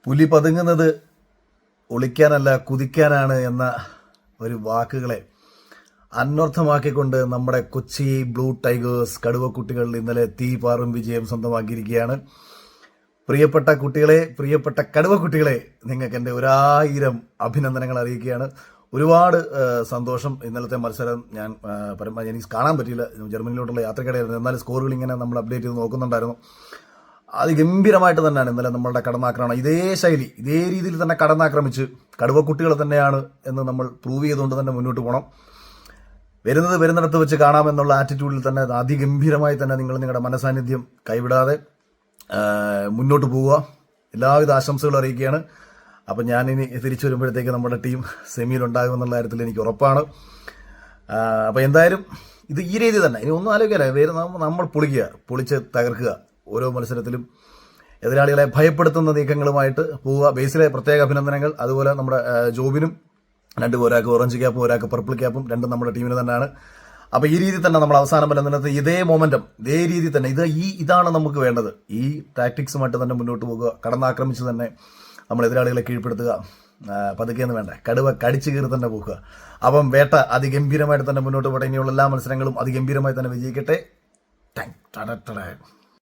പുലി പതുങ്ങുന്നത് ഒളിക്കാനല്ല കുതിക്കാനാണ് എന്ന ഒരു വാക്കുകളെ അന്വർത്ഥമാക്കിക്കൊണ്ട് നമ്മുടെ കൊച്ചി ബ്ലൂ ടൈഗേഴ്സ് കടുവക്കുട്ടികൾ ഇന്നലെ തീപാറും വിജയം സ്വന്തമാക്കിയിരിക്കുകയാണ്. പ്രിയപ്പെട്ട കുട്ടികളെ, പ്രിയപ്പെട്ട കടുവക്കുട്ടികളെ, നിങ്ങൾക്ക് എൻ്റെ 1000 അഭിനന്ദനങ്ങൾ അറിയിക്കുകയാണ്. ഒരുപാട് സന്തോഷം. ഇന്നലത്തെ മത്സരം ഞാൻ പരമാവധി എനിക്ക് കാണാൻ പറ്റിയില്ല, ജർമ്മനിയിലോട്ടുള്ള യാത്രക്കിടെയായിരുന്നു. എന്നാൽ സ്കോറുകൾ ഇങ്ങനെ നമ്മൾ അപ്ഡേറ്റ് ചെയ്ത് നോക്കുന്നുണ്ടായിരുന്നു. അതിഗംഭീരമായിട്ട് തന്നെയാണ് ഇന്നലെ നമ്മളുടെ കടന്നാക്രമണം. ഇതേ ശൈലി, ഇതേ രീതിയിൽ തന്നെ കടന്നാക്രമിച്ച് കടുവക്കുട്ടികൾ തന്നെയാണ് എന്ന് നമ്മൾ പ്രൂവ് ചെയ്തുകൊണ്ട് തന്നെ മുന്നോട്ട് പോകണം. വരുന്നിടത്ത് വെച്ച് കാണാമെന്നുള്ള ആറ്റിറ്റ്യൂഡിൽ തന്നെ അതിഗംഭീരമായി തന്നെ നിങ്ങൾ നിങ്ങളുടെ മനസാന്നിധ്യം കൈവിടാതെ മുന്നോട്ട് പോവുക. എല്ലാവിധ ആശംസകളും അറിയിക്കുകയാണ്. അപ്പം ഞാനിനി തിരിച്ചു വരുമ്പോഴത്തേക്ക് നമ്മുടെ ടീം സെമിയിലുണ്ടാകുമെന്നുള്ള കാര്യത്തിൽ എനിക്ക് ഉറപ്പാണ്. അപ്പം എന്തായാലും ഇത് ഈ രീതി തന്നെ, ഇനി ഒന്നും ആലോചിക്കാല്ല, നമ്മൾ പൊളിച്ച് തകർക്കുക. ഓരോ മത്സരത്തിലും എതിരാളികളെ ഭയപ്പെടുത്തുന്ന നീക്കങ്ങളുമായിട്ട് പോവുക. ബേസിലെ പ്രത്യേക അഭിനന്ദനങ്ങൾ. അതുപോലെ നമ്മുടെ ജോബിനും ഒരാൾക്ക് ഓറഞ്ച് ക്യാപ്പും ഒരാൾക്ക് പർപ്പിൾ ക്യാപ്പും രണ്ടും നമ്മുടെ ടീമിന് തന്നെയാണ്. അപ്പോൾ ഈ രീതി തന്നെ നമ്മൾ അവസാനം വരെ നിന്നത് ഇതേ മൊമെന്റം, ഇതേ രീതി തന്നെ ഇതാണ് നമുക്ക് വേണ്ടത്. ഈ ടാക്ടിക്സുമായിട്ട് തന്നെ മുന്നോട്ട് പോകുക. കടന്നാക്രമിച്ച് തന്നെ നമ്മൾ എതിരാളികളെ കീഴ്പ്പെടുത്തുക. പതുക്കെയൊന്നും വേണ്ട, കടുവ കടിച്ചു കീറി തന്നെ പോകുക. അപ്പം വേട്ട അതിഗംഭീരമായിട്ട് തന്നെ മുന്നോട്ട് പോട്ടെ. ഇനിയുള്ള എല്ലാ മത്സരങ്ങളും അതിഗംഭീരമായി തന്നെ വിജയിക്കട്ടെ.